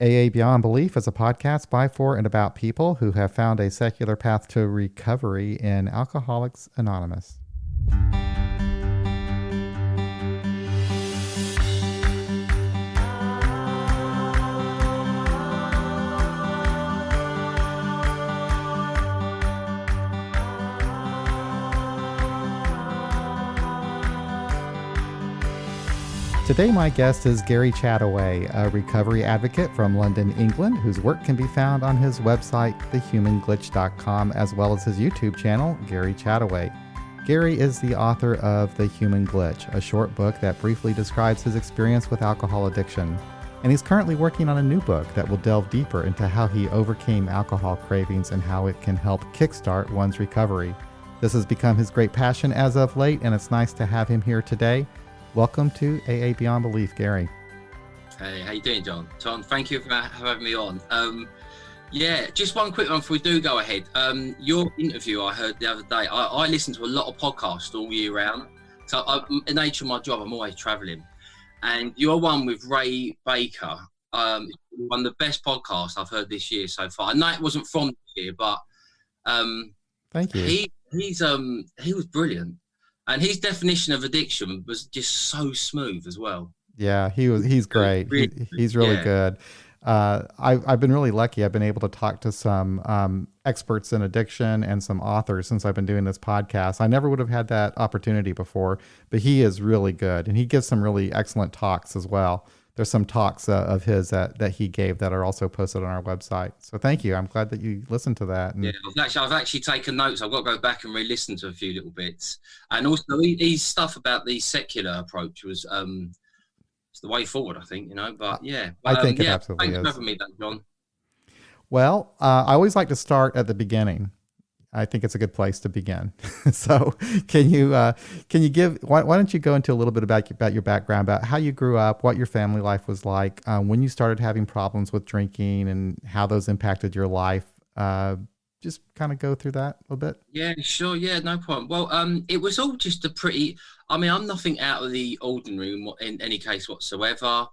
AA Beyond Belief is a podcast by, for, and about people who have found a secular path to recovery in Alcoholics Anonymous. Today, my guest is Gary Chattaway, a recovery advocate from London, England, whose work can be found on his website, thehumanglitch.com, as well as his YouTube channel, Gary Chattaway. Gary is the author of The Human Glitch, a short book that briefly describes his experience with alcohol addiction. And he's currently working on a new book that will delve deeper into how he overcame alcohol cravings and how it can help kickstart one's recovery. This has become his great passion as of late, and it's nice to have him here today. Welcome to AA Beyond Belief, Gary. Hey, how you doing, John? Tom, thank you for having me on. Just one quick one before we do go ahead. Your interview I heard the other day, I listen to a lot of podcasts all year round. So the nature of my job, I'm always traveling. And your one with Ray Baker, one of the best podcasts I've heard this year so far. I know it wasn't from this year, but thank you. He was brilliant. And his definition of addiction was just so smooth as well. Yeah, he's great. He's really good. I've been really lucky. I've been able to talk to some experts in addiction and some authors since I've been doing this podcast. I never would have had that opportunity before, but he is really good. And he gives some really excellent talks as well. There's some talks of his that he gave that are also posted on our website. So thank you. I'm glad that you listened to that. And I've actually taken notes. I've got to go back and re-listen to a few little bits. And also his stuff about the secular approach was it's the way forward, I think, but yeah. I think it absolutely thanks is. for having me, John. Well, I always like to start at the beginning. I think it's a good place to begin. So can you give, why don't you go into a little bit about your background, about how you grew up, what your family life was like, when you started having problems with drinking and how those impacted your life. Just kind of go through that a little bit. Yeah, sure. Yeah, no problem. Well, it was all just I'm nothing out of the ordinary in any case whatsoever.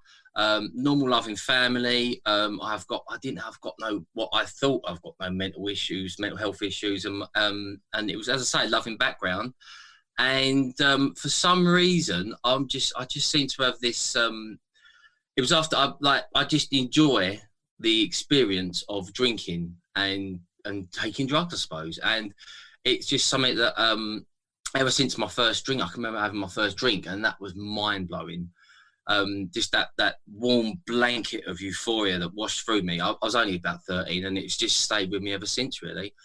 Normal loving family. I thought I've got no mental health issues, and it was, as I say, loving background. And for some reason, I just seem to have this. It was after I just enjoy the experience of drinking and taking drugs, I suppose. And it's just something that ever since my first drink, I can remember having my first drink, and that was mind blowing. Just that warm blanket of euphoria that washed through me. I was only about 13, and it's just stayed with me ever since, really.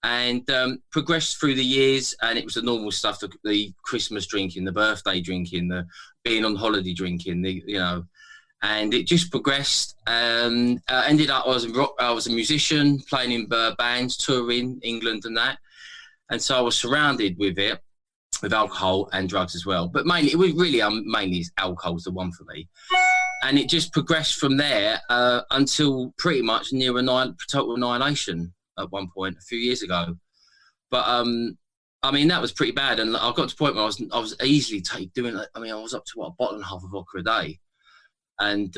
And progressed through the years, and it was the normal stuff: the Christmas drinking, the birthday drinking, the being on holiday drinking, and it just progressed. Ended up I was a musician, playing in bands, touring England and that, and so I was surrounded with alcohol and drugs as well. But mainly, it was really mainly alcohol's the one for me. And it just progressed from there until pretty much near total annihilation at one point a few years ago. But that was pretty bad. And I got to the point where I was easily I was up to a bottle and a half of vodka a day. And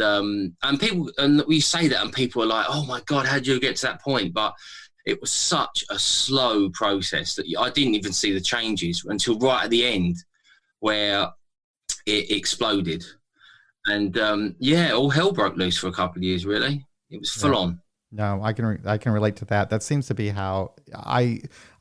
we say that, and people are like, "Oh my God, how did you get to that point?" But it was such a slow process that I didn't even see the changes until right at the end, where it exploded. And all hell broke loose for a couple of years. Really, it was full on. No, I can relate to that. That seems to be how I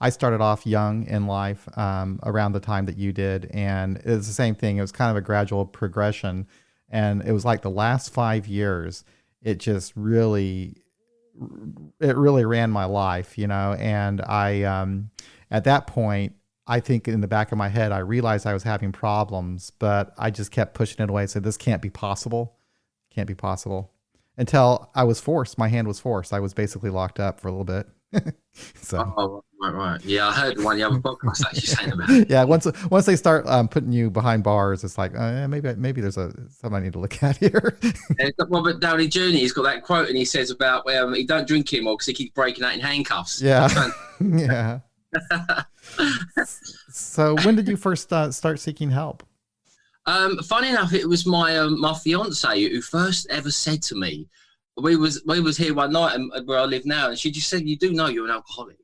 started off young in life, around the time that you did, and it was the same thing. It was kind of a gradual progression. And it was like the last 5 years, it really ran my life, and I, at that point, I think in the back of my head, I realized I was having problems, but I just kept pushing it away. Said, this can't be possible. Until my hand was forced. I was basically locked up for a little bit. So. Oh, right. Yeah, I heard one of the other podcasts actually saying about it. Yeah, once they start putting you behind bars, it's like maybe there's something I need to look at here. Robert Downey Jr. He's got that quote, and he says about he don't drink anymore because he keeps breaking out in handcuffs. Yeah, yeah. So when did you first start seeking help? Funny enough, it was my fiance who first ever said to me, we was here one night and where I live now, and she just said, "You do know you're an alcoholic,"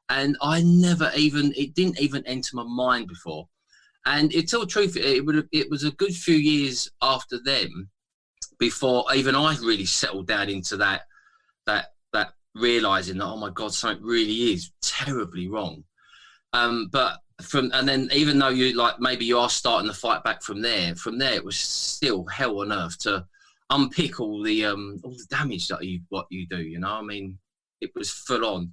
and it didn't even enter my mind before. And to tell the truth, it was a good few years after them before even I really settled down into that realizing that, oh my God, something really is terribly wrong. But and then even though you like maybe you are starting to fight back from there it was still hell on earth to unpick all the damage that what you do. You know, I mean, it was full on.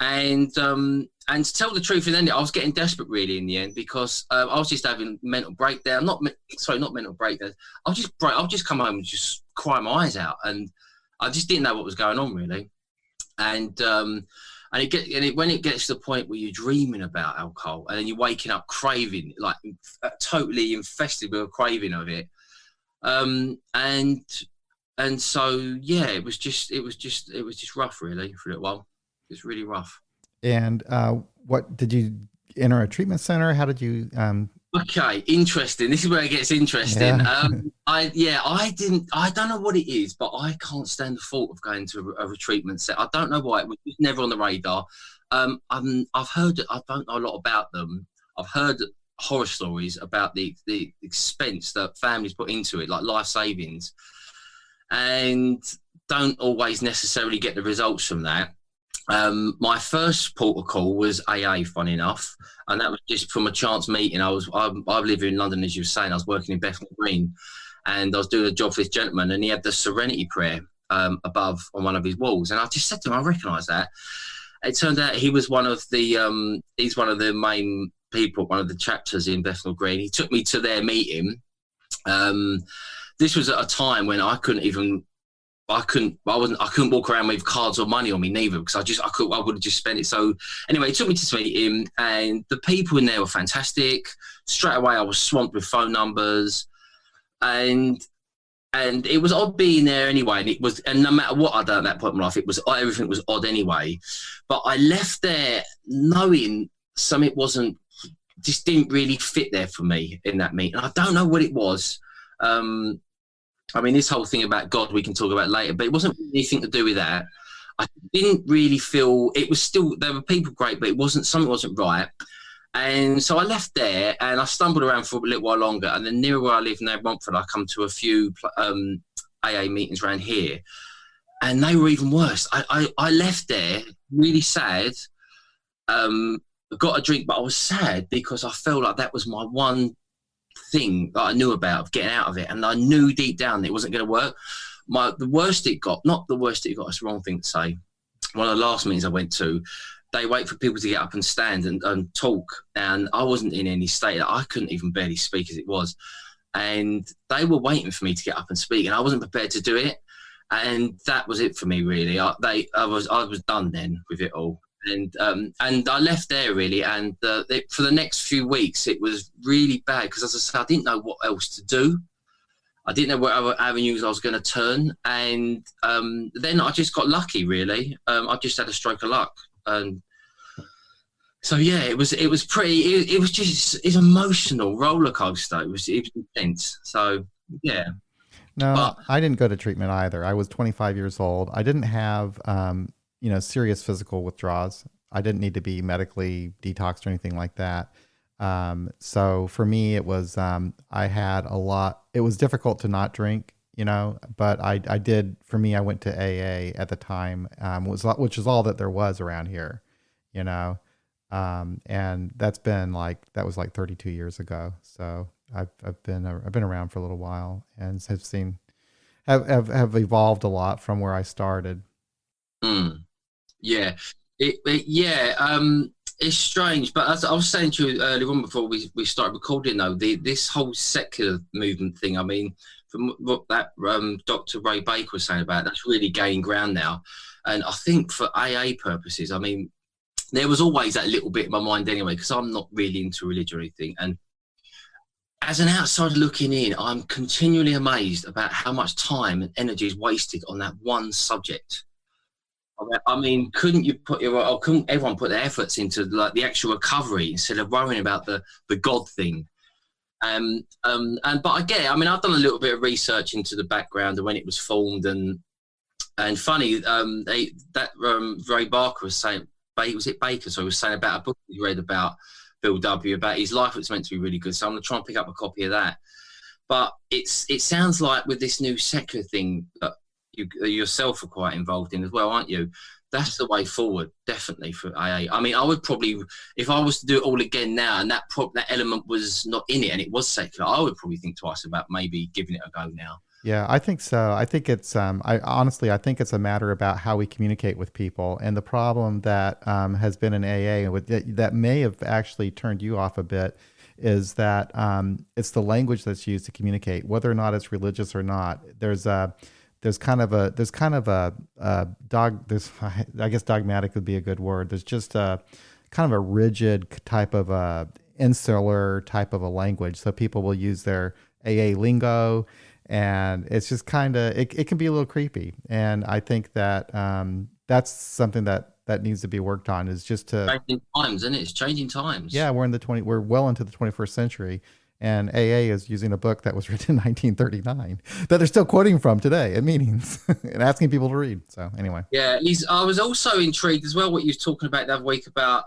And to tell the truth, in the end, I was getting desperate really in the end, because I was just having mental breakdown. Not mental breakdown. I'll just come home and just cry my eyes out, and I just didn't know what was going on really. And when it gets to the point where you're dreaming about alcohol, and then you're waking up craving, like totally infested with a craving of it. And so yeah, it was just rough really for a little while. It's really rough. And what did you enter a treatment center? How did you? Okay, interesting. This is where it gets interesting. Yeah. I don't know what it is, but I can't stand the thought of going to a treatment center. I don't know why. It was never on the radar. I've heard, I don't know a lot about them. I've heard horror stories about the expense that families put into it, like life savings, and don't always necessarily get the results from that. My first port of call was AA, funny enough, and that was just from a chance meeting. I live in London, as you were saying. I was working in Bethnal Green, and I was doing a job for this gentleman, and he had the Serenity Prayer above on one of his walls, and I just said to him, I recognise that. It turned out he was one of the he's one of the main people, one of the chapters in Bethnal Green. He took me to their meeting. This was at a time when I couldn't walk around with cards or money on me neither, because I would have just spent it. So anyway, he took me to meet him, and the people in there were fantastic. Straight away, I was swamped with phone numbers, and it was odd being there anyway. And no matter what I'd done at that point in my life, everything was odd anyway. But I left there knowing something just didn't really fit there for me in that meeting. I don't know what it was. I mean, this whole thing about God, we can talk about later, but it wasn't really anything to do with that. I didn't really feel, it was still, there were people great, but something wasn't right. And so I left there, and I stumbled around for a little while longer. And then near where I live now, Romford, I come to a few AA meetings around here, and they were even worse. I left there really sad, got a drink, but I was sad because I felt like that was my one thing that I knew about of getting out of it, and I knew deep down that it wasn't going to work. Not the worst it got, that's the wrong thing to say. One of the last meetings I went to, they wait for people to get up and stand and talk, and I wasn't in any state. I couldn't even barely speak as it was, and they were waiting for me to get up and speak, and I wasn't prepared to do it, and that was it for me really. I was done then with it all. And I left there really, and for the next few weeks it was really bad, because as I said, I didn't know what else to do. I didn't know what other avenues I was going to turn, and then I just got lucky really. I just had a stroke of luck, and so yeah, it was just an emotional roller coaster. It was intense. So yeah. No, I didn't go to treatment either. I was 25 years old. I didn't have serious physical withdrawals. I didn't need to be medically detoxed or anything like that. So for me, it was, it was difficult to not drink, but I did, for me, I went to AA at the time, which is all that there was around here, and that was like 32 years ago. So I've been around for a little while, and have evolved a lot from where I started. Yeah, it's strange, but as I was saying to you earlier on before we started recording, though, this whole secular movement thing, I mean, from what that Dr. Ray Baker was saying about, that's really gaining ground now. And I think for AA purposes, I mean, there was always that little bit in my mind anyway, because I'm not really into religion or anything. And as an outsider looking in, I'm continually amazed about how much time and energy is wasted on that one subject. I mean, couldn't everyone put their efforts into like the actual recovery instead of worrying about the God thing? But I get it. I mean, I've done a little bit of research into the background and when it was formed, and And funny, Ray Barker was saying, was it Baker? So he was saying about a book he read about Bill W. about his life. It's meant to be really good. So I'm going to try and pick up a copy of that. But it sounds like with this new secular thing that you yourself are quite involved in as well, aren't you? That's the way forward, definitely, for AA. I mean, I would probably, if I was to do it all again now, and that element was not in it, and it was secular, I would probably think twice about maybe giving it a go now. Yeah, I think so. I think it's, I think it's a matter about how we communicate with people. And the problem that has been in AA that may have actually turned you off a bit is that it's the language that's used to communicate, whether or not it's religious or not. There's kind of a I guess dogmatic would be a good word. There's just a kind of a rigid type of a insular type of a language. So people will use their AA lingo, and it's just kind of, it can be a little creepy. And I think that that's something that needs to be worked on, is just to changing times, isn't it? It's changing times. Yeah, we're well into the 21st century. And AA is using a book that was written in 1939 that they're still quoting from today at meetings and asking people to read. So anyway. Yeah, I was also intrigued as well what you was talking about the other week about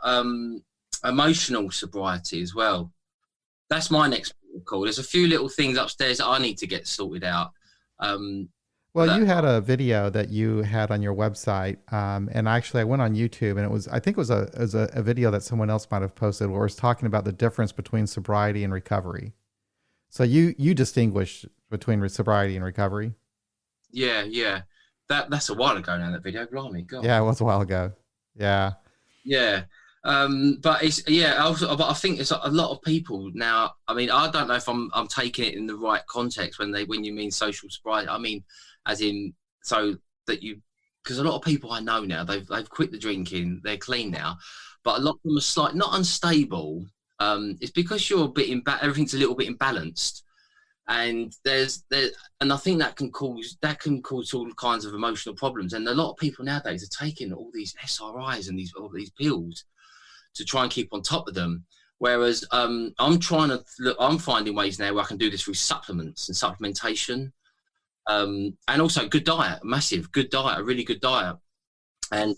emotional sobriety as well. That's my next call. There's a few little things upstairs that I need to get sorted out. Well, you had a video that you had on your website, and actually I went on YouTube, and I think it was a video that someone else might have posted, where it was talking about the difference between sobriety and recovery. So you distinguish between sobriety and recovery. Yeah. That's a while ago now, that video. Blimey, God. Yeah, it was a while ago. Yeah. Yeah. But it's, but I think it's a lot of people now. I mean, I don't know if I'm taking it in the right context when you mean social sobriety. I mean, as in, so that because a lot of people I know now, they've quit the drinking, they're clean now, but a lot of them are slightly not unstable. It's because you're a bit everything's a little bit imbalanced, and and I think that can cause all kinds of emotional problems. And a lot of people nowadays are taking all these SRIs and all these pills to try and keep on top of them. Whereas I'm finding ways now where I can do this through supplements and supplementation. And also good diet, a really good diet, and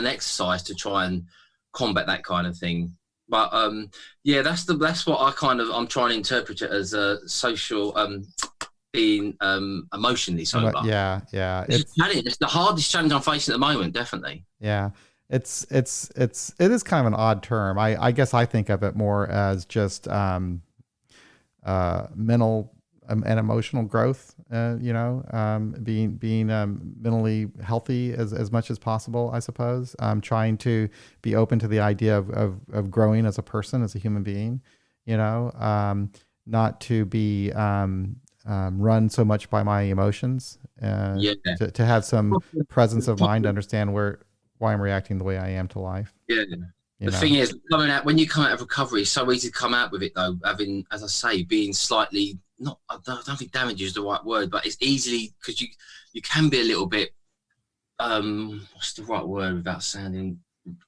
exercise to try and combat that kind of thing. But that's what I'm trying to interpret it as a social being emotionally sober. Yeah. It's the hardest challenge I'm facing at the moment, definitely. Yeah. It is kind of an odd term. I guess I think of it more as just mental and emotional growth, being mentally healthy as much as possible, I suppose. Trying to be open to the idea of growing as a person, as a human being, not to be run so much by my emotions, to have some presence of mind to understand why I'm reacting the way I am to life. Yeah. The thing is, when you come out of recovery, it's so easy to come out with it, though, having, as I say, being slightly, I don't think damage is the right word, but it's easily, because you can be a little bit, what's the right word without sounding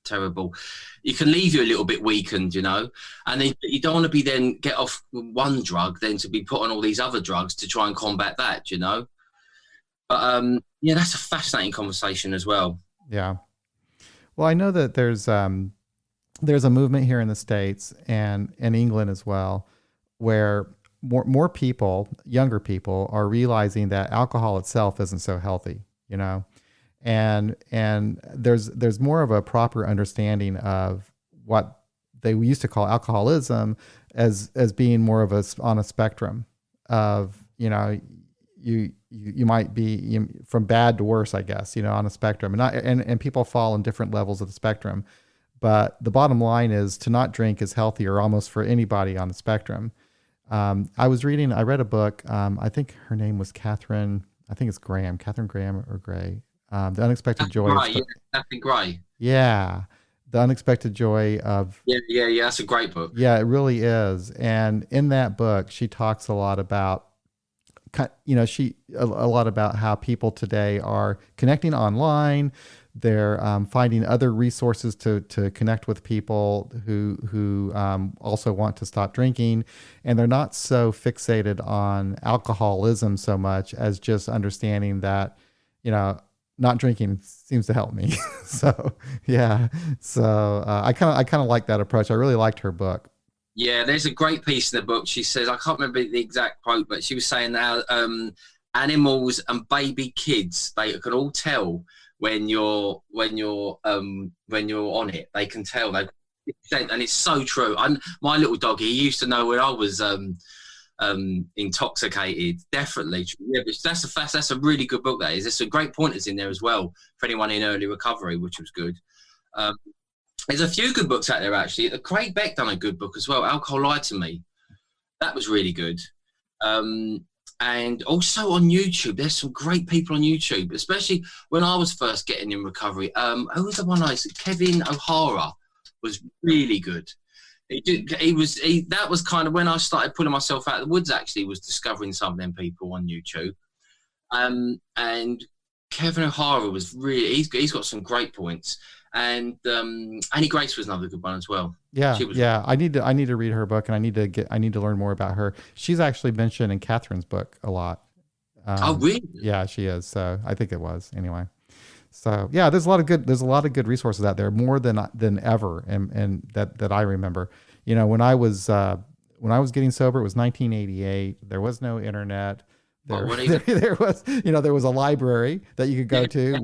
terrible? You can leave you a little bit weakened, and then you don't want to be then get off one drug, then to be put on all these other drugs to try and combat that, But that's a fascinating conversation as well. Yeah. Well, I know that there's a movement here in the States and in England as well, where more people, younger people, are realizing that alcohol itself isn't so healthy, and there's more of a proper understanding of what they used to call alcoholism as being more of on a spectrum of, you might be from bad to worse, I guess, on a spectrum, and people fall in different levels of the spectrum. But the bottom line is, to not drink is healthier almost for anybody on the spectrum. I read a book. I think her name was Catherine Graham or Gray. The Unexpected Joy. Catherine Gray. Yeah. The Unexpected Joy of. Yeah. That's a great book. Yeah, it really is. And in that book, she talks a lot about, a lot about how people today are connecting online. They're finding other resources to connect with people who also want to stop drinking, and they're not so fixated on alcoholism so much as just understanding that, not drinking seems to help me. So yeah, so I kind of like that approach. I really liked her book. Yeah, there's a great piece in the book. She says, I can't remember the exact quote, but she was saying that animals and baby kids, they can all tell when you're on it. They can tell. And it's so true. My little doggy, he used to know when I was intoxicated. Definitely. Yeah, but that's a really good book. That is. There's some great pointers in there as well for anyone in early recovery, which was good. There's a few good books out there actually. Craig Beck done a good book as well. Alcohol Lied to Me. That was really good. And also on YouTube, there's some great people on YouTube, especially when I was first getting in recovery. Who was the one I said? Kevin O'Hara was really good. That was kind of when I started pulling myself out of the woods, actually, was discovering some of them people on YouTube. And Kevin O'Hara was really, he's got some great points. And Annie Grace was another good one as well. Yeah, I need to read her book, and I need to learn more about her. She's actually mentioned in Catherine's book a lot. Oh, really? Yeah, she is. So I think it was anyway. So yeah, there's a lot of good resources out there, more than ever, and that I remember. You know, when I was getting sober, it was 1988. There was no internet. There was a library that you could go to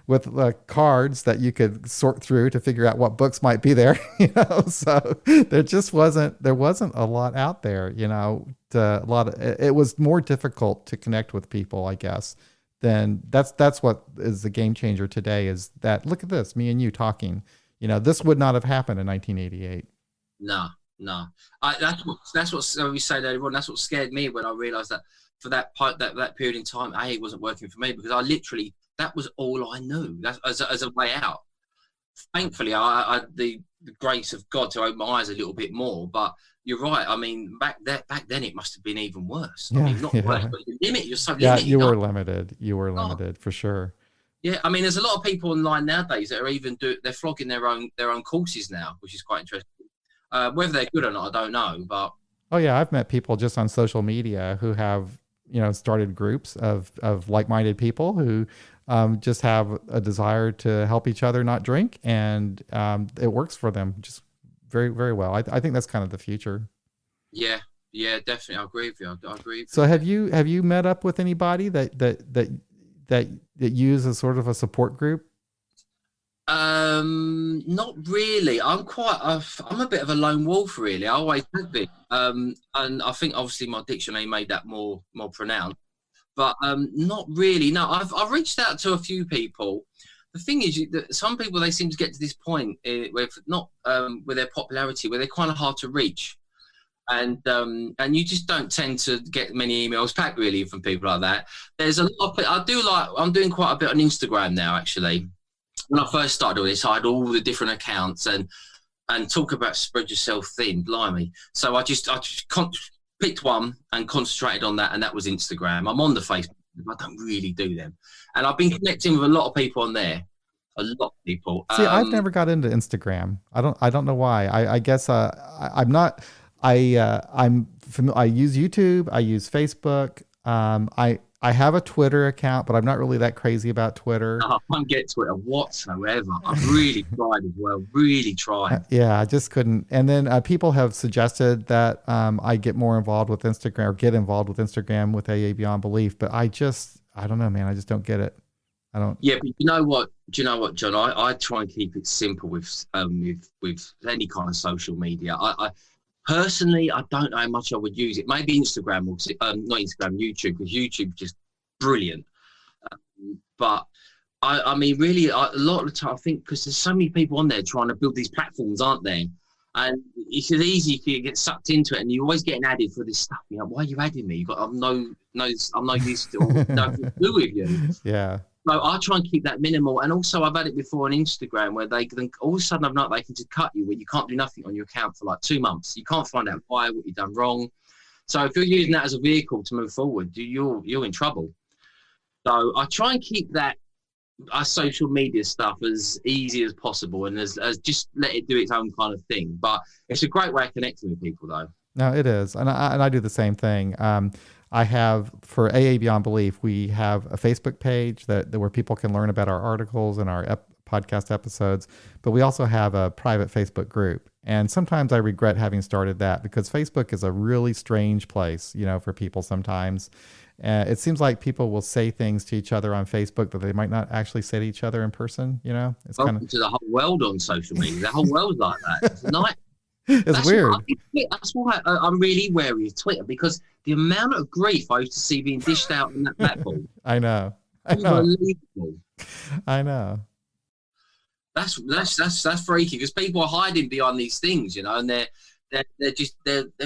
with cards that you could sort through to figure out what books might be there. You know, so there wasn't a lot out there. You know, it was more difficult to connect with people, I guess. Then that's what is the game changer today. Is that, look at this, me and you talking. You know, this would not have happened in 1988. No. That's what we say to everyone. That's what scared me when I realised that. For that period in time, it wasn't working for me, because that was all I knew. That's as a way out. Thankfully, I the grace of God to open my eyes a little bit more. But you're right. I mean, back then it must have been even worse. Yeah, I mean, not worse, but you're so limited. Yeah, you were limited. You were limited for sure. Yeah, I mean, there's a lot of people online nowadays that are they're flogging their own courses now, which is quite interesting. Whether they're good or not, I don't know. But oh yeah, I've met people just on social media who have, you know, started groups of like-minded people who just have a desire to help each other not drink, and it works for them just very, very well. I think that's kind of the future. Yeah, definitely. I agree with you. I agree. So have you met up with anybody that use a sort of a support group? Not really. I'm a bit of a lone wolf, really. I always have been. And I think obviously my dictionary made that more pronounced, but not really. No, I've reached out to a few people. The thing is that some people, they seem to get to this point with their popularity, where they're kind of hard to reach, and you just don't tend to get many emails back really from people like that. There's a lot of, I'm doing quite a bit on Instagram now, actually. When I first started with this, I had all the different accounts and talk about spread yourself thin, blimey. So I just picked one and concentrated on that, and that was Instagram. I'm on the Facebook, I don't really do them. And I've been connecting with a lot of people on there. A lot of people. See, I've never got into Instagram. I don't know why. I guess I'm not. I use YouTube. I use Facebook. I have a Twitter account, but I'm not really that crazy about Twitter. No, I can't get Twitter whatsoever. I've really tried as well. Really tried. Yeah, I just couldn't. And then people have suggested that I get more involved with Instagram, or get involved with Instagram with AA Beyond Belief. But I don't know, man. I just don't get it. I don't. Yeah, but you know what? Do you know what, John? I try and keep it simple with any kind of social media. I personally, I don't know how much I would use it. Maybe Instagram, or not Instagram, YouTube, because YouTube is just brilliant. But I mean, really, a lot of the time, I think, because there's so many people on there trying to build these platforms, aren't there? And it's easy to get sucked into it, and you're always getting added for this stuff. You know, why are you adding me? I'm no use to, nothing to do with you. Yeah. So I try and keep that minimal. And also, I've had it before on Instagram, where they can all of a sudden they can just cut you, where you can't do nothing on your account for like 2 months. You can't find out why, what you've done wrong. So if you're using that as a vehicle to move forward, you're in trouble. So I try and keep that social media stuff as easy as possible, and as just let it do its own kind of thing. But it's a great way of connecting with people, though. No, it is, and I do the same thing. I have for AA Beyond Belief, we have a Facebook page that where people can learn about our articles and our podcast episodes, but we also have a private Facebook group. And sometimes I regret having started that because Facebook is a really strange place, for people sometimes. It seems like people will say things to each other on Facebook that they might not actually say to each other in person. It's Welcome to the whole world on social media. The whole world's like that. It's a night. It's weird. That's why I'm really wary of Twitter, because the amount of grief I used to see being dished out on that platform. I know. Unbelievable. I know. That's freaky, because people are hiding behind these things, and they're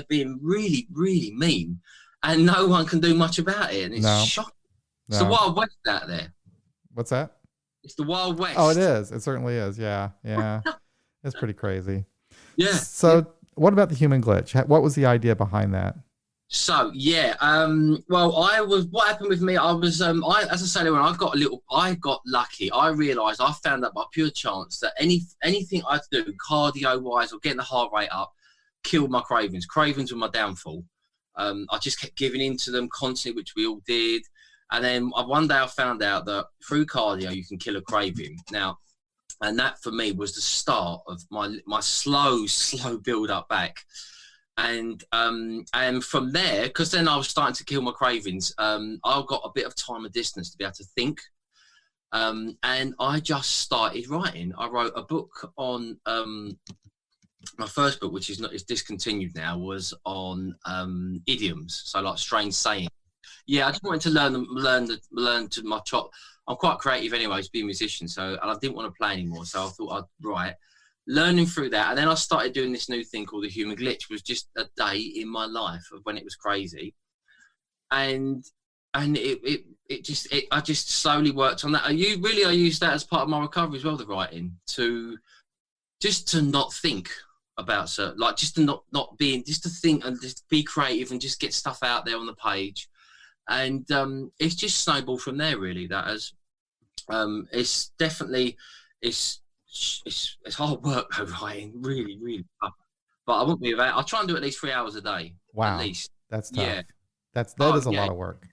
being really, really mean, and no one can do much about it, and it's shocking. It's the Wild West out there. What's that? It's the Wild West. Oh, it is. It certainly is. Yeah. It's pretty crazy. Yeah. So what about the human glitch? What was the idea behind that? So what happened with me, I was as I say, when I got lucky. I realized, I found out by pure chance that anything I do cardio wise or getting the heart rate up killed my cravings. Cravings were my downfall. I just kept giving in to them constantly, which we all did. And then one day I found out that through cardio you can kill a craving. Now, and that for me was the start of my slow build up back. And from there, because then I was starting to kill my cravings, I got a bit of time and distance to be able to think. And I just started writing. I wrote a book on my first book, which is discontinued now, was on idioms, so like strange sayings. Yeah, I just wanted to learn to my chop. I'm quite creative anyway, to be a musician, and I didn't want to play anymore, so I thought I'd write. Learning through that, and then I started doing this new thing called the human glitch. Was just a day in my life of when it was crazy, and I just slowly worked on that. I used that as part of my recovery as well, the writing, to not think about certain, like just to not being, just to think and just be creative and just get stuff out there on the page. And it's just snowballed from there, really. That has it's definitely it's hard work though, writing, really, really tough. But I won't be about. I'll try and do at least 3 hours a day. Wow, at least. That's tough. Yeah, that is a lot of work.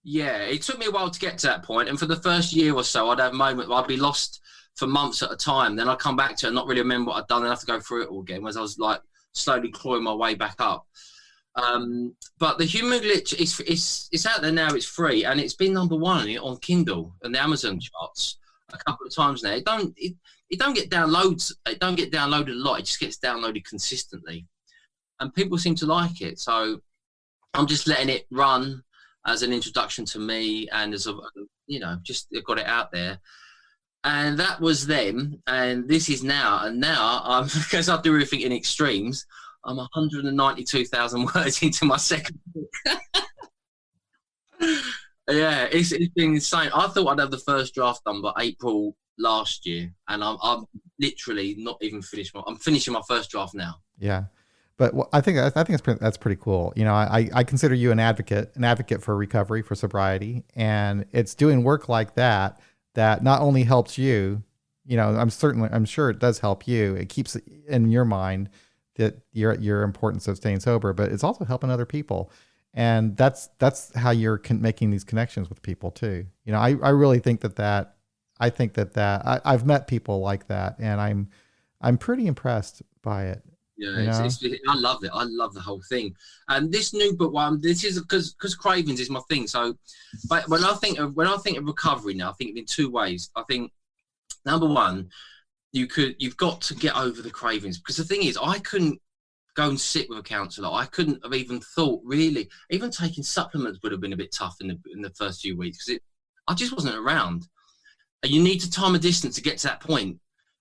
Yeah, it took me a while to get to that point, and for the first year or so, I'd have a moment where I'd be lost for months at a time. Then I'd come back to it and not really remember what I'd done, and have to go through it all again. As I was like slowly clawing my way back up. But the human glitch it's out there now. It's free, and it's been #1 on Kindle and the Amazon charts a couple of times now. It don't get downloads. It don't get downloaded a lot. It just gets downloaded consistently, and people seem to like it. So I'm just letting it run as an introduction to me, and as just got it out there. And that was then, and this is now. And now I'm because I do everything in extremes. I'm 192,000 words into my second book. Yeah, it's been insane. I thought I'd have the first draft done by April last year, and I'm literally not even finished. I'm finishing my first draft now. Yeah, but I think that's pretty cool. I consider you an advocate for recovery, for sobriety, and it's doing work like that not only helps you. I'm sure it does help you. It keeps in your mind that your importance of staying sober, but it's also helping other people. And that's how you're making these connections with people too. I really think that I've met people like that, and I'm pretty impressed by it. Yeah, I love it. I love the whole thing. And this new book, this is because cravings is my thing. So, but when I think of recovery now, I think in two ways. I think #1, you've got to get over the cravings, because the thing is, I couldn't go and sit with a counsellor. I couldn't have even thought, really, even taking supplements would have been a bit tough in the first few weeks, because I just wasn't around. And you need to time a distance to get to that point.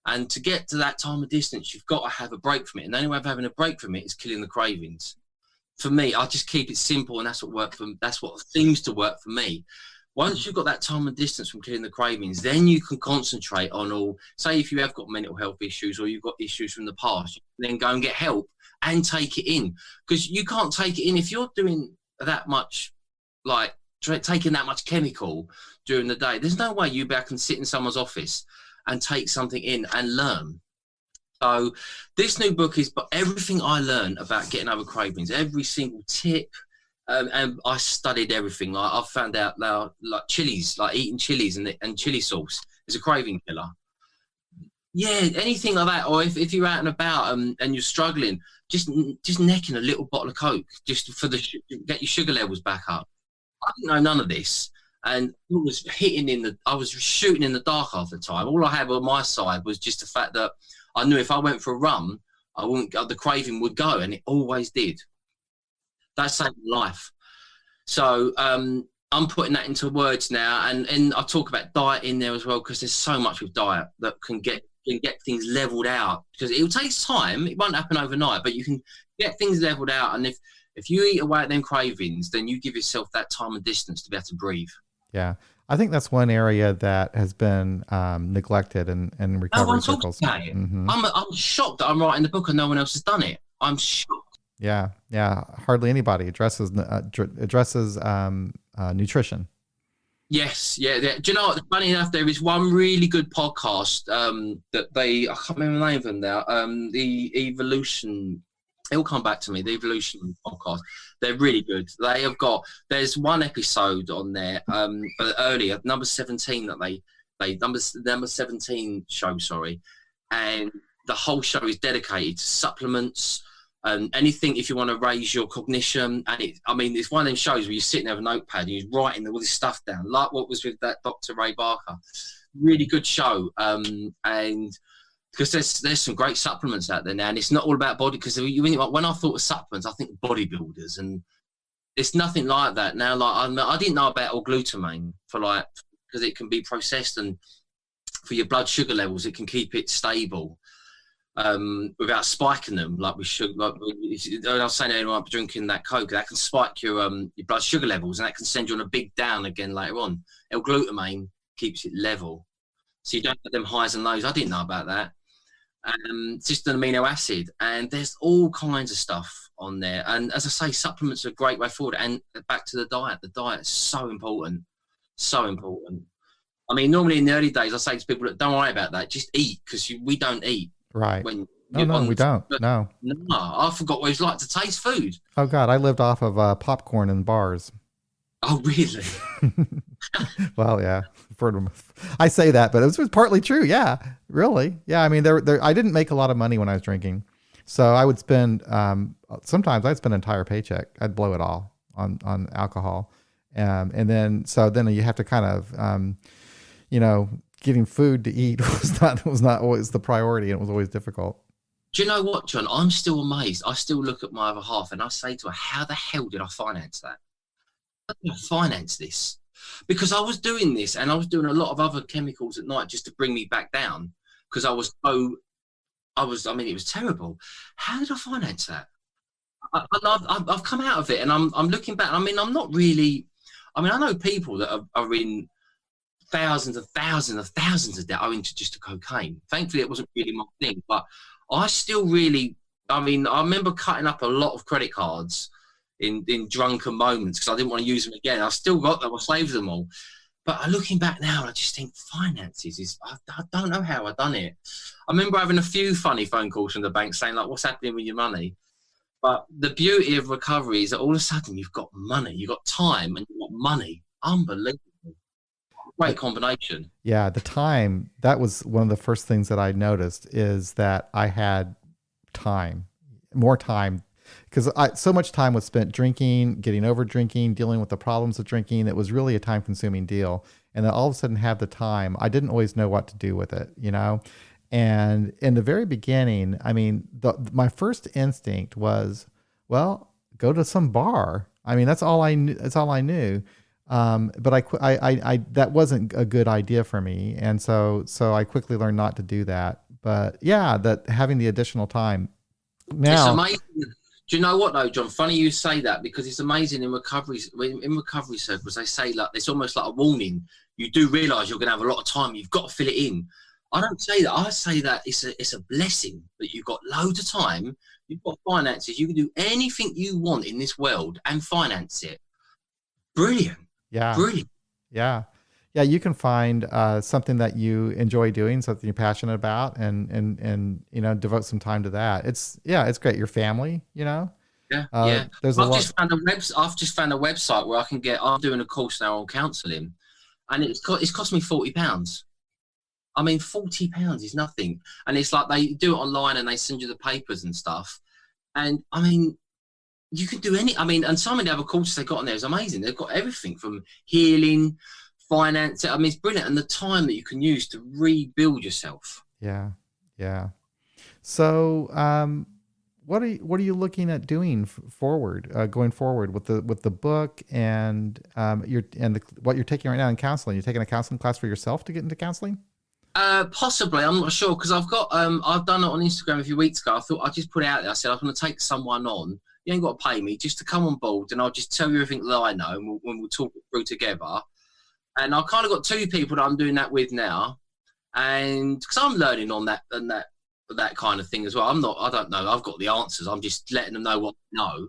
And to get to that time of distance, you've got to have a break from it. And the only way of having a break from it is killing the cravings. For me, I just keep it simple, and that's what seems to work for me. Once you've got that time and distance from killing the cravings, then you can concentrate on say if you have got mental health issues or you've got issues from the past, then go and get help and take it in. Because you can't take it in if you're doing that much, like taking that much chemical during the day. There's no way you can sit in someone's office and take something in and learn. So this new book is everything I learned about getting over cravings, every single tip, And I studied everything. Like I found out now, like chilies, like eating chilies and chili sauce is a craving killer. Yeah, anything like that. Or if you're out and about and you're struggling, just necking a little bottle of Coke just for get your sugar levels back up. I didn't know none of this, and I was shooting in the dark half the time. All I had on my side was just the fact that I knew if I went for a run, I wouldn't. The craving would go, and it always did. That saved my life. So I'm putting that into words now, and I talk about diet in there as well because there's so much with diet that can get things leveled out, because it will take time. It won't happen overnight, but you can get things leveled out. And if you eat away at them cravings, then you give yourself that time and distance to be able to breathe. Yeah. I think that's one area that has been neglected in No recovery one talks circles. about it. Mm-hmm. I'm shocked that I'm writing the book and no one else has done it. I'm shocked. Yeah. Yeah. Hardly anybody addresses nutrition. Yes, yeah. Do you know what? Funny enough, there is one really good podcast that I can't remember the name of them now. The Evolution. It'll come back to me. The Evolution podcast. They're really good. There's one episode on there earlier, number 17 that number 17 show. Sorry, and the whole show is dedicated to supplements. Anything if you want to raise your cognition. And it's one of them shows where you're sitting there with a notepad and you're writing all this stuff down, like what was with that Dr. Ray Barker. Really good show. And because there's some great supplements out there now, and it's not all about body, because when I thought of supplements, I think bodybuilders, and it's nothing like that now. Like I didn't know about glutamine because it can be processed, and for your blood sugar levels, it can keep it stable. Without spiking them, like we should. Like I was saying earlier, drinking that Coke, that can spike your blood sugar levels, and that can send you on a big down again later on. L-glutamine keeps it level, so you don't get them highs and lows. I didn't know about that. It's just an amino acid, and there's all kinds of stuff on there. And as I say, supplements are a great way forward. And back to the diet. The diet is so important, so important. I mean, normally in the early days, I say to people, don't worry about that. Just eat, because we don't eat. Right. No, we don't. No, I forgot what it was like to taste food. Oh God, I lived off of popcorn and bars. Oh, really? Well, yeah. I say that, but it was partly true. Yeah, really. Yeah, I mean, I didn't make a lot of money when I was drinking, so I would spend. Sometimes I'd spend an entire paycheck. I'd blow it all on alcohol, and then you have to kind of, getting food to eat was not always the priority, and it was always difficult. Do you know what, John? I'm still amazed. I still look at my other half and I say to her, how the hell did I finance that? How did I finance this? Because I was doing this, and I was doing a lot of other chemicals at night just to bring me back down, because it was terrible. How did I finance that? I've come out of it, and I'm looking back. I mean, I'm not really, I know people that are in thousands of debt owing to just the cocaine. Thankfully, it wasn't really my thing, but I still really, I remember cutting up a lot of credit cards in drunken moments because I didn't want to use them again. I still got them, I saved them all. But looking back now, I just think finances I don't know how I've done it. I remember having a few funny phone calls from the bank saying, like, what's happening with your money? But the beauty of recovery is that all of a sudden you've got money, you've got time, and you've got money. Unbelievable. Great combination. Yeah, the time, that was one of the first things that I noticed, is that I had more time, because so much time was spent drinking, getting over drinking, dealing with the problems of drinking. It was really a time-consuming deal. And then all of a sudden have the time. I didn't always know what to do with it, And in the very beginning, my first instinct was, well, go to some bar. That's all I knew. That's all I knew. But I that wasn't a good idea for me, and so I quickly learned not to do that. But yeah, that having the additional time now. It's amazing. Do you know what though, John? Funny you say that, because it's amazing in recovery circles. They say, like, it's almost like a warning. You do realise you're going to have a lot of time. You've got to fill it in. I don't say that. I say that it's a blessing that you've got loads of time. You've got finances. You can do anything you want in this world and finance it. Brilliant. Yeah. Brilliant. Yeah. Yeah. You can find something that you enjoy doing, something you're passionate about, and devote some time to that. It's great. Your family, Yeah, yeah. There's a I've lot. just found a I've just found a website where I can get. I'm doing a course now on counselling, and it's cost me £40. I mean, £40 is nothing, and it's like they do it online and they send you the papers and stuff. And I mean, you can do any. I mean, and some of the other courses they got on there is amazing. They've got everything from healing, finance. I mean, it's brilliant, and the time that you can use to rebuild yourself. Yeah, yeah. So, what are you looking at doing forward, going forward with the book and what you're taking right now in counseling? You're taking a counseling class for yourself to get into counseling? Possibly, I'm not sure because I've done it on Instagram a few weeks ago. I thought I'd just put it out there. I said I'm going to take someone on. You ain't got to pay me just to come on board, and I'll just tell you everything that I know, and we'll talk it through together. And I've kind of got two people that I'm doing that with now, and because I'm learning on that kind of thing as well. I don't know. I've got the answers. I'm just letting them know what I know,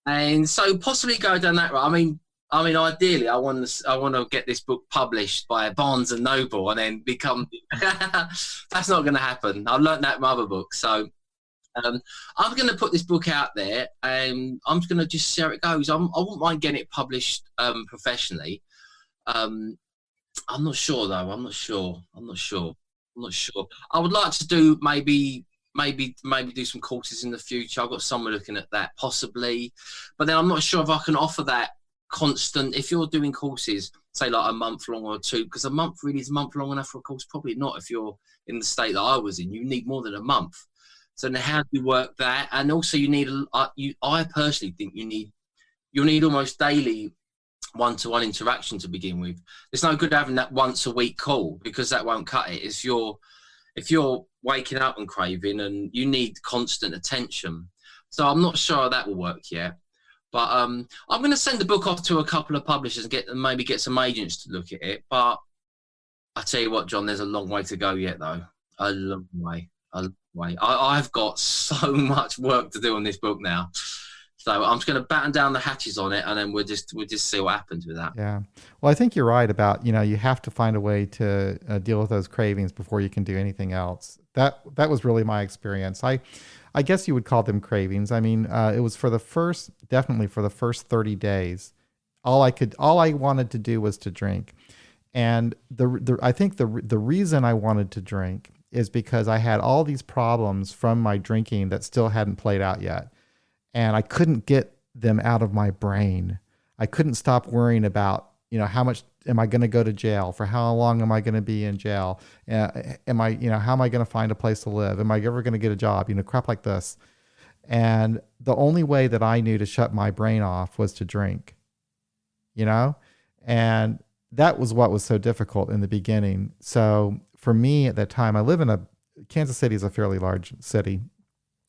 and so possibly go down that route. I mean, ideally, I want to get this book published by Barnes and Noble, and then become. That's not going to happen. I've learned that from other books, so I'm going to put this book out there, and I'm just going to just see how it goes. I wouldn't mind getting it published professionally. Um, I'm not sure though. I'm not sure. I would like to do maybe do some courses in the future. I've got someone looking at that possibly, but then I'm not sure if I can offer that constant. If you're doing courses, say like a month long or two, because a month really is a month long enough for a course. Probably not if you're in the state that I was in. You need more than a month. So now how do you work that? And also you need I personally think you'll need almost daily one-to-one interaction to begin with. It's no good having that once a week call because that won't cut it. If you're waking up and craving and you need constant attention. So I'm not sure that will work yet. But I'm going to send the book off to a couple of publishers and maybe get some agents to look at it. But I tell you what, John, there's a long way to go yet, though. A long way. I've got so much work to do on this book now. So I'm just going to batten down the hatches on it, and then we'll just see what happens with that. Yeah. Well, I think you're right about, you have to find a way to deal with those cravings before you can do anything else. That was really my experience. I guess you would call them cravings. I mean, it was definitely for the first 30 days. All I wanted to do was to drink. And I think the reason I wanted to drink is because I had all these problems from my drinking that still hadn't played out yet. And I couldn't get them out of my brain. I couldn't stop worrying about, how much am I going to go to jail? For how long am I going to be in jail? How am I going to find a place to live? Am I ever going to get a job? Crap like this. And the only way that I knew to shut my brain off was to drink, and that was what was so difficult in the beginning. So for me at that time, Kansas City is a fairly large city.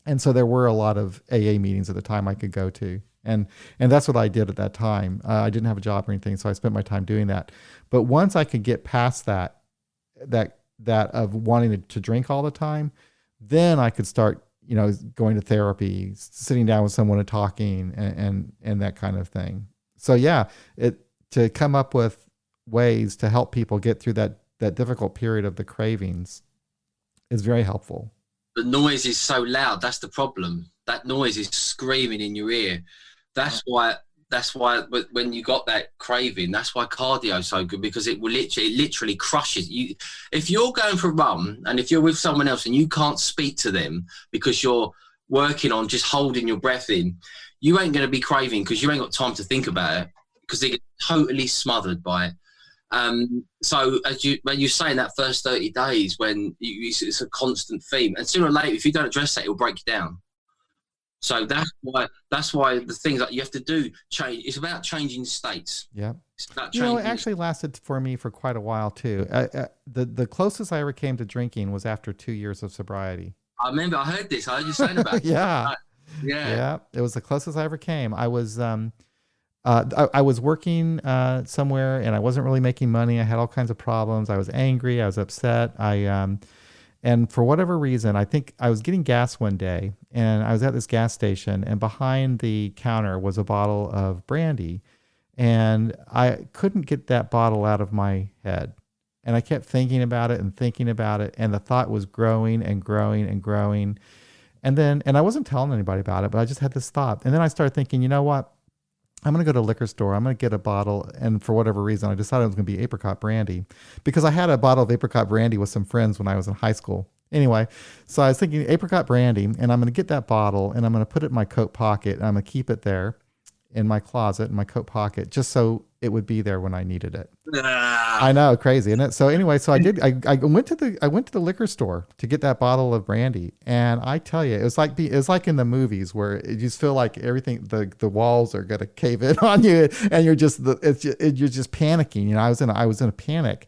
And so there were a lot of AA meetings at the time I could go to. And that's what I did at that time. I didn't have a job or anything, so I spent my time doing that. But once I could get past that of wanting to drink all the time, then I could start, going to therapy, sitting down with someone and talking and that kind of thing. So yeah, to come up with ways to help people get through that difficult period of the cravings is very helpful. The noise is so loud. That's the problem. That noise is screaming in your ear. That's why when you got that craving, that's why cardio is so good, because it literally crushes you. If you're going for a run and if you're with someone else and you can't speak to them because you're working on just holding your breath in, you ain't going to be craving because you ain't got time to think about it because they get totally smothered by it. So when you're saying that first 30 days, it's a constant theme, and sooner or later, if you don't address that, it'll break you down. So that's why the things that you have to do change. It's about changing states. Yeah. It's about changing. It actually lasted for me for quite a while too. The closest I ever came to drinking was after 2 years of sobriety. I remember I heard this. I heard you saying about it. Yeah. Yeah. It was the closest I ever came. I was I was working somewhere and I wasn't really making money. I had all kinds of problems. I was angry. I was upset. And for whatever reason, I think I was getting gas one day and I was at this gas station and behind the counter was a bottle of brandy and I couldn't get that bottle out of my head. And I kept thinking about it and the thought was growing and growing and growing. And I wasn't telling anybody about it, but I just had this thought. And then I started thinking, you know what? I'm going to go to a liquor store. I'm going to get a bottle. And for whatever reason, I decided it was going to be apricot brandy because I had a bottle of apricot brandy with some friends when I was in high school. Anyway, so I was thinking apricot brandy, and I'm going to get that bottle and I'm going to put it in my coat pocket, and I'm going to keep it there in my closet in my coat pocket just so it would be there when I needed it. I know, crazy, isn't it? So anyway, so I did. I went to the liquor store to get that bottle of brandy, and I tell you, it was like in the movies where you just feel like everything, the walls are gonna cave in on you, and you're just you're just panicking. You know, I was in a panic,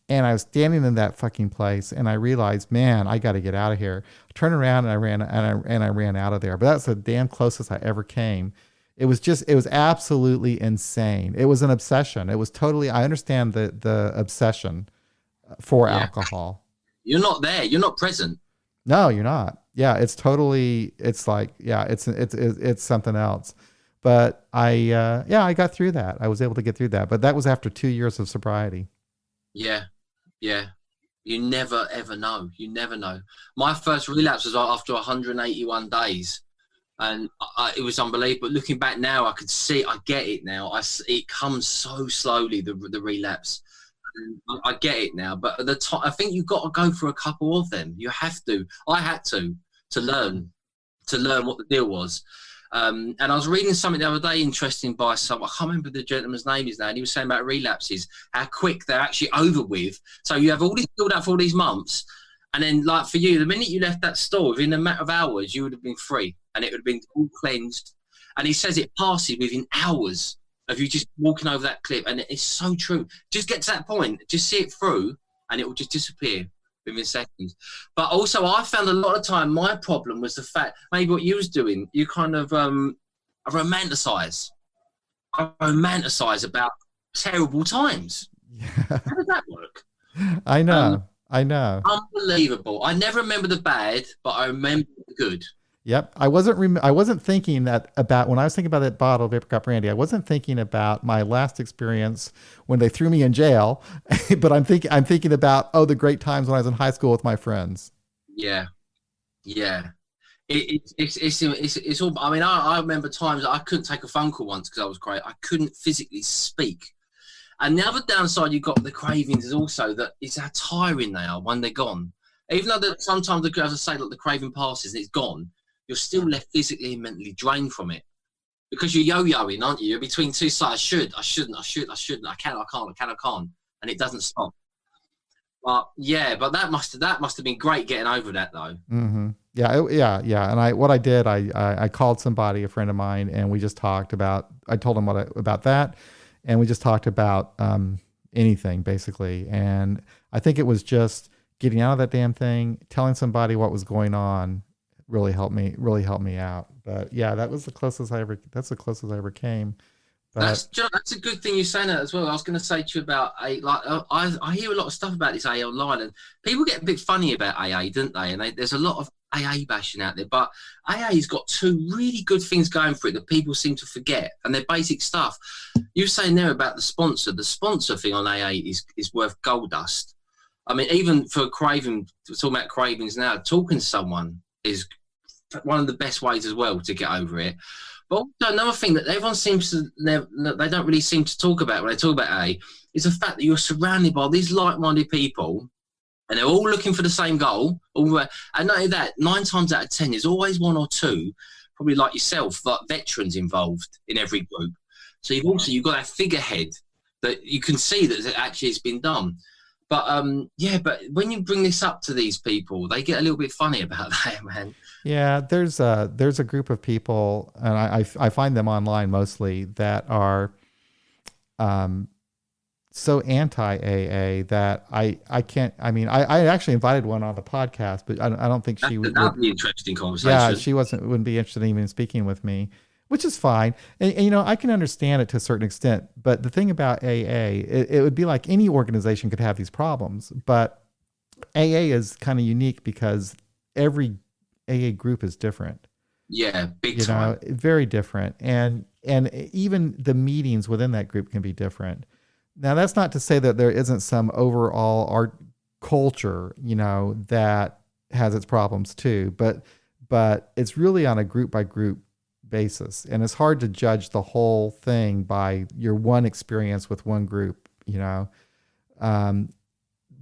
and I was standing in that fucking place, and I realized, man, I got to get out of here. I turned around and I ran out of there. But that's the damn closest I ever came. It was absolutely insane. It was an obsession. It was totally, I understand the obsession for alcohol. You're not there. You're not present. No, you're not. Yeah. It's like, yeah, it's something else. But I got through that. I was able to get through that, but that was after 2 years of sobriety. Yeah. Yeah. You never, ever know. You never know. My first relapse was after 181 days. And it was unbelievable. Looking back now, I could see, I get it now. It comes so slowly, the relapse. I get it now. But at the time, I think you've got to go for a couple of them. You have to. I had to learn what the deal was. And I was reading something the other day interesting by I can't remember the gentleman's name is now, and he was saying about relapses, how quick they're actually over with. So you have all this build up for all these months. And then, like for you, the minute you left that store, within a matter of hours, you would have been free and it would have been all cleansed. And he says it passes within hours of you just walking over that cliff. And it's so true. Just get to that point, just see it through, and it will just disappear within seconds. But also, I found a lot of time my problem was the fact, maybe what you was doing, you kind of romanticize about terrible times. Yeah. How does that work? I know. Unbelievable. I never remember the bad, but I remember the good. Yep. I wasn't thinking that about when I was thinking about that bottle of apricot brandy. I wasn't thinking about my last experience when they threw me in jail, but I'm thinking about the great times when I was in high school with my friends. Yeah. Yeah. It's all. I mean, I remember times I couldn't take a phone call once because I was great. I couldn't physically speak. And the other downside you've got with the cravings is also that it's how tiring they are when they're gone. Even though sometimes, as I say, look, the craving passes and it's gone, you're still left physically and mentally drained from it. Because you're yo-yoing, aren't you? You're between two sides. I shouldn't. I can, I can't. And it doesn't stop. But yeah, but that must have been great getting over that though. Mm-hmm. Yeah. And I called somebody, a friend of mine, and we just talked about, I told him about that. And we just talked about anything basically. And I think it was just getting out of that damn thing, telling somebody what was going on really helped me out. But yeah, that's the closest I ever came. But that's a good thing you're saying that as well. I was going to say to you about I hear a lot of stuff about this AA online, and people get a bit funny about AA, don't they? And there's a lot of AA bashing out there, but AA's got two really good things going for it that people seem to forget, and they're basic stuff. You were saying there about the sponsor thing on AA is worth gold dust. I mean, even for talking about cravings now, talking to someone is one of the best ways as well to get over it. But also another thing that everyone seems to, they don't really seem to talk about when they talk about AA is the fact that you're surrounded by these like-minded people and they're all looking for the same goal. And not only that, 9 times out of 10, there's always one or two, probably like yourself, like veterans involved in every group. So you've got that figurehead that you can see that actually it's been done. But but when you bring this up to these people, they get a little bit funny about that, man. Yeah, there's a group of people, and I find them online mostly, that are so anti-AA that I can't. I mean, I actually invited one on the podcast, but I don't think she would. That'd be an interesting conversation. Yeah, she wouldn't be interested in even speaking with me, which is fine. And I can understand it to a certain extent. But the thing about AA, it would be like any organization could have these problems, but AA is kind of unique because every AA group is different. Yeah, big time. Very different. And even the meetings within that group can be different. Now, that's not to say that there isn't some overall art culture, that has its problems too. But but it's really on a group by group basis. And it's hard to judge the whole thing by your one experience with one group, you know. Um,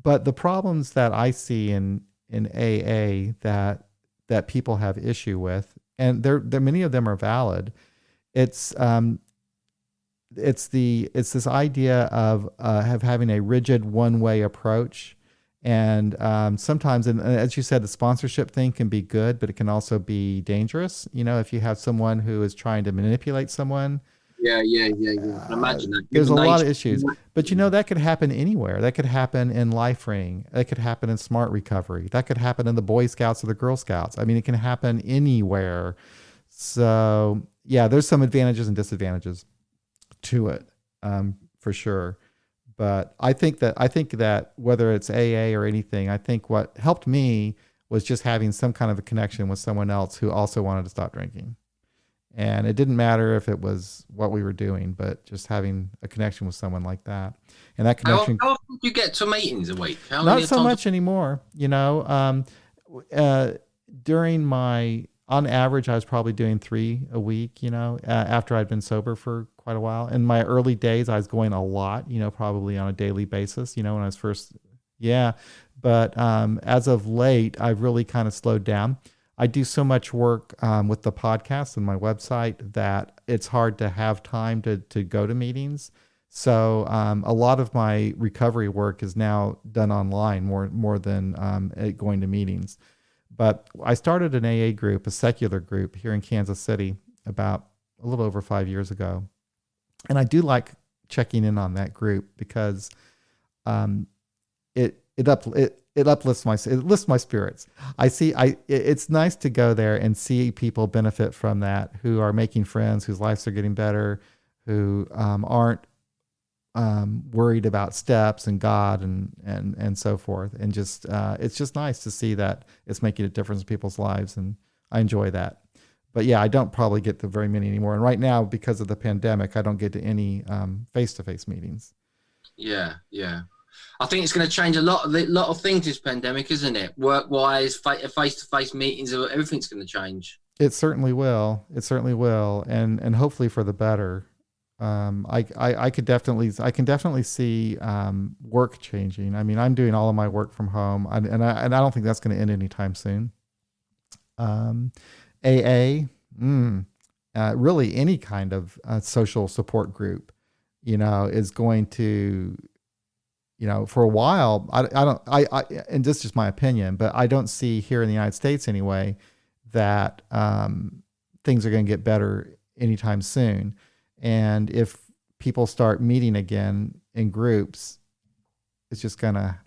but the problems that I see in AA that people have issue with, and there many of them are valid. It's it's this idea of having a rigid one way approach, and sometimes, and as you said, the sponsorship thing can be good, but it can also be dangerous. You know, if you have someone who is trying to manipulate someone, Yeah. I can imagine that. there's a Given the lot age, of issues. But you know, that could happen anywhere. That could happen in Life Ring. That could happen in Smart Recovery. That could happen in the Boy Scouts or the Girl Scouts. I mean, it can happen anywhere. So yeah, there's some advantages and disadvantages to it, for sure. But I think that whether it's AA or anything, I think what helped me was just having some kind of a connection with someone else who also wanted to stop drinking. And it didn't matter if it was what we were doing, but just having a connection with someone like that. And that connection, how often do you get to meetings a week? How not many so times? much anymore, you know. During my, on average, I was probably doing 3 a week, you know, after I'd been sober for quite a while. In my early days, I was going a lot, you know, probably on a daily basis, you know, when I was first, yeah. But as of late, I've really kind of slowed down. I do so much work with the podcast and my website that it's hard to have time to go to meetings. So a lot of my recovery work is now done online more than going to meetings. But I started an AA group, a secular group here in Kansas City about a little over 5 years ago. And I do like checking in on that group because it uplifts it lifts my spirits. It's nice to go there and see people benefit from that, who are making friends, whose lives are getting better, who aren't worried about steps and God and so forth. And just it's just nice to see that it's making a difference in people's lives, and I enjoy that. But yeah, I don't probably get to very many anymore. And right now, because of the pandemic, I don't get to any face-to-face meetings. Yeah. I think it's going to change a lot of things this pandemic, isn't it? Work-wise, face-to-face meetings, everything's going to change. It certainly will. It certainly will, and hopefully for the better. I can definitely see work changing. I mean, I'm doing all of my work from home, and I don't think that's going to end anytime soon. AA, really any kind of social support group, you know, is going to, you know, for a while. And this is just my opinion, but I don't see here in the United States anyway that things are going to get better anytime soon. And if people start meeting again in groups, it's just going to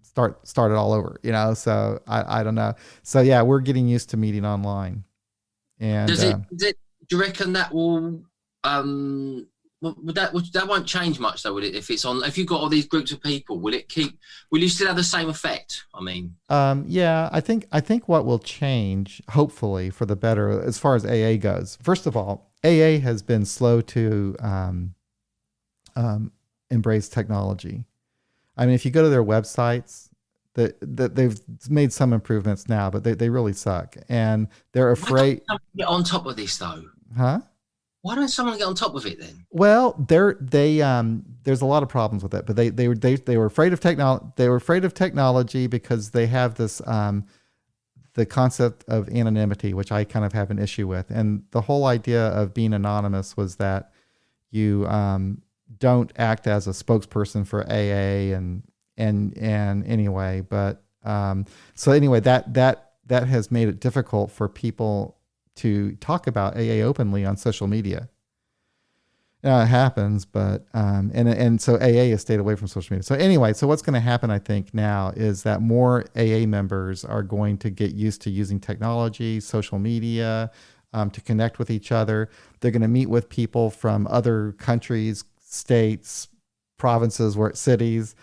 start it all over, you know? So I don't know. So yeah, we're getting used to meeting online. And do you reckon that will, that won't change much though, will it? If you've got all these groups of people, will you still have the same effect? I mean, yeah, I think what will change, hopefully for the better, as far as AA goes, first of all, AA has been slow to embrace technology. I mean, if you go to their websites, that they've made some improvements now, but they really suck, and they're afraid. Why don't someone get on top of this though? Huh? Why don't someone get on top of it then? Well, there's a lot of problems with it, but they were afraid of technology. They were afraid of technology because they have this the concept of anonymity, which I kind of have an issue with, and the whole idea of being anonymous was that you don't act as a spokesperson for AA and anyway, but so anyway, that has made it difficult for people to talk about AA openly on social media. It happens, but and so AA has stayed away from social media. So anyway, so what's going to happen, I think, now is that more AA members are going to get used to using technology, social media, to connect with each other. They're going to meet with people from other countries, states, provinces, cities,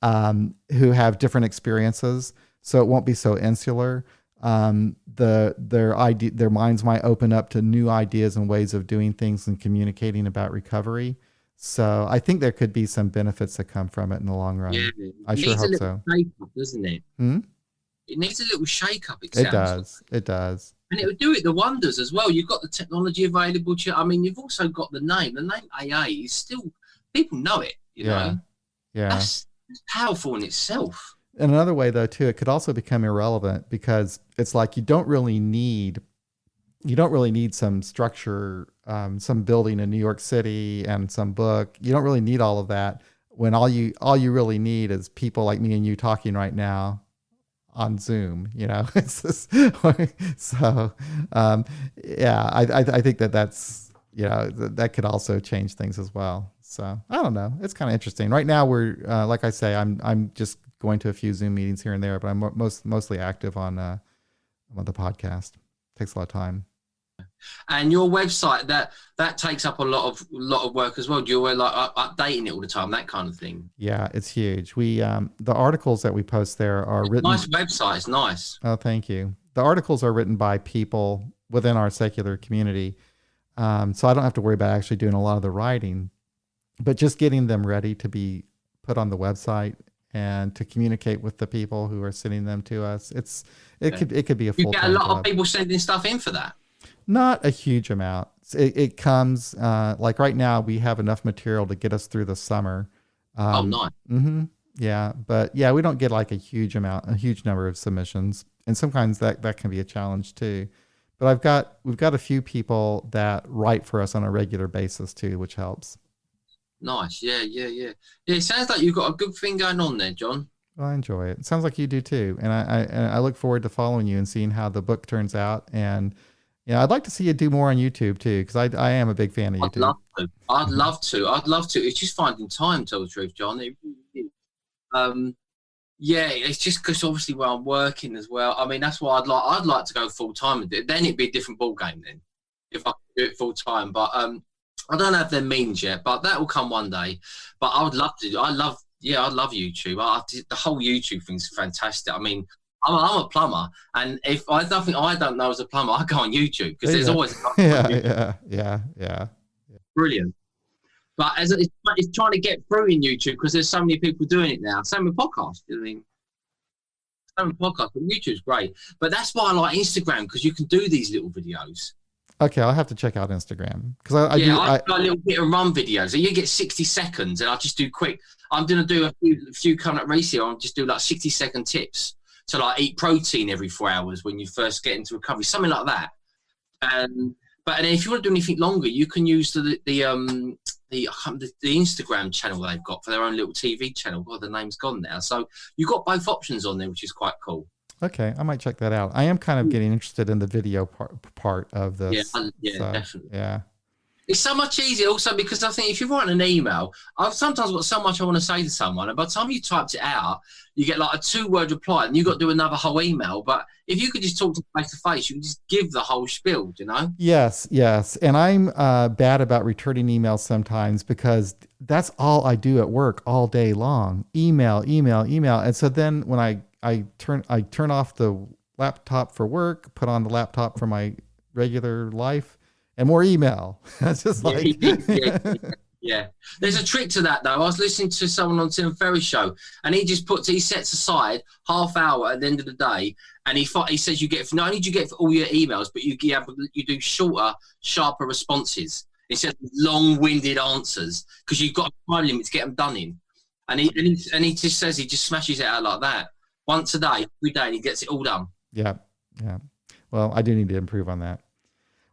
who have different experiences. So it won't be so insular. Their minds might open up to new ideas and ways of doing things and communicating about recovery. So I think there could be some benefits that come from it in the long run. Yeah, I sure hope so. Shake up, doesn't it? Hmm? It needs a little shake up. It does. It does. And it would do it the wonders as well. You've got the technology available to you. I mean, you've also got the name. The name AA is still, people know it, you know. Yeah. That's powerful in itself. And another way, though, too, it could also become irrelevant because it's like you don't really need some structure, some building in New York City and some book. You don't really need all of that when all you really need is people like me and you talking right now on Zoom, you know. It's just, so I think that's, you know, that could also change things as well. So I don't know. It's kind of interesting. Right now we're like I say, I'm just going to a few Zoom meetings here and there, but I'm mostly active on the podcast. Takes a lot of time. And your website, that takes up a lot of work as well. You're like updating it all the time, that kind of thing. Yeah, it's huge. We the articles that we post there are written. Nice website, it's nice. Oh, thank you. The articles are written by people within our secular community, so I don't have to worry about actually doing a lot of the writing, but just getting them ready to be put on the website and to communicate with the people who are sending them to us. It could be a full-time job. You get a lot job. of people sending stuff in for that. Not a huge amount. It comes like right now we have enough material to get us through the summer. Oh, nice. Mm-hmm, yeah, but yeah, we don't get like a huge number of submissions, and sometimes that can be a challenge too. But we've got a few people that write for us on a regular basis too, which helps. Nice. Yeah. It sounds like you've got a good thing going on there, John. Well, I enjoy it. It sounds like you do too, and I look forward to following you and seeing how the book turns out. And yeah, I'd like to see you do more on YouTube too, because I am a big fan of YouTube. I'd love to. It's just finding time, to tell the truth, John. Yeah, it's just because obviously where I'm working as well. I mean, that's why I'd like to go full time with it. Then it'd be a different ball game then, if I could do it full time. But I don't have their means yet, but that will come one day. But I would love to. I love YouTube. The whole YouTube thing's fantastic. I mean, I'm a plumber, and if I don't think I don't know as a plumber, I go on YouTube because there's always yeah. Brilliant. But as it's trying to get through in YouTube because there's so many people doing it now. Same with podcasts. I mean, same with podcasts, but YouTube's great. But that's why I like Instagram, because you can do these little videos. Okay, I'll have to check out Instagram because I do a little bit of run videos. So you get 60 seconds, and I just do quick. I'm gonna do a few coming up recently. I'll just do like 60-second tips. So like eat protein every 4 hours when you first get into recovery, something like that. But then if you want to do anything longer, you can use the Instagram channel they've got for their own little TV channel. God, the name's gone now. So you've got both options on there, which is quite cool. Okay, I might check that out. I am kind of getting interested in the video part of this. Yeah, so, definitely. Yeah. It's so much easier also because I think if you're writing an email, I've sometimes got so much I want to say to someone, and by the time you typed it out, you get like a 2-word reply and you've got to do another whole email. But if you could just talk to face to face, you can just give the whole spiel, you know? Yes. And I'm bad about returning emails sometimes because that's all I do at work all day long. Email. And so then when I turn off the laptop for work, put on the laptop for my regular life, and more email. It's just like yeah. There's a trick to that though. I was listening to someone on Tim Ferriss show, and he sets aside half hour at the end of the day, and he says you get not only do you get all your emails, but you do shorter, sharper responses instead of long-winded answers because you've got a time limit to get them done in. And he just says he just smashes it out like that once a day, every day, and he gets it all done. Yeah. Well, I do need to improve on that.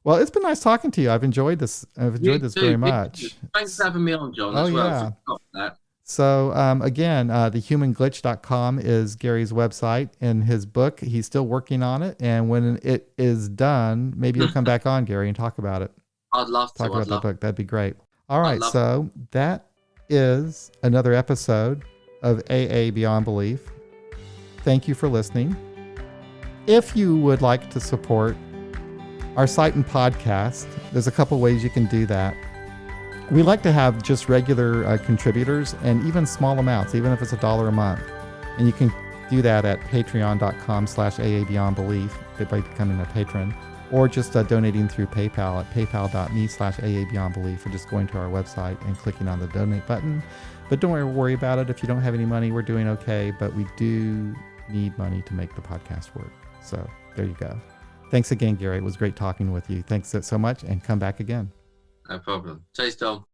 Well, it's been nice talking to you. I've enjoyed this. Very much. Thanks for having me on, John. Oh, as well. Yeah. I forgot that. So again, thehumanglitch.com is Gary's website, and his book, he's still working on it. And when it is done, maybe you'll come back on, Gary, and talk about it. I'd love to. Talk about the book. That'd be great. All right. So that is another episode of AA Beyond Belief. Thank you for listening. If you would like to support our site and podcast, there's a couple ways you can do that. We like to have just regular contributors and even small amounts, even if it's $1 a month. And you can do that at patreon.com/AABeyondBelief by becoming a patron, or just donating through PayPal at paypal.me/AABeyondBelief, or just going to our website and clicking on the donate button. But don't worry about it if you don't have any money. We're doing okay, but we do need money to make the podcast work. So there you go. Thanks again, Gary. It was great talking with you. Thanks so much, and come back again. No problem. Cheers, Dom.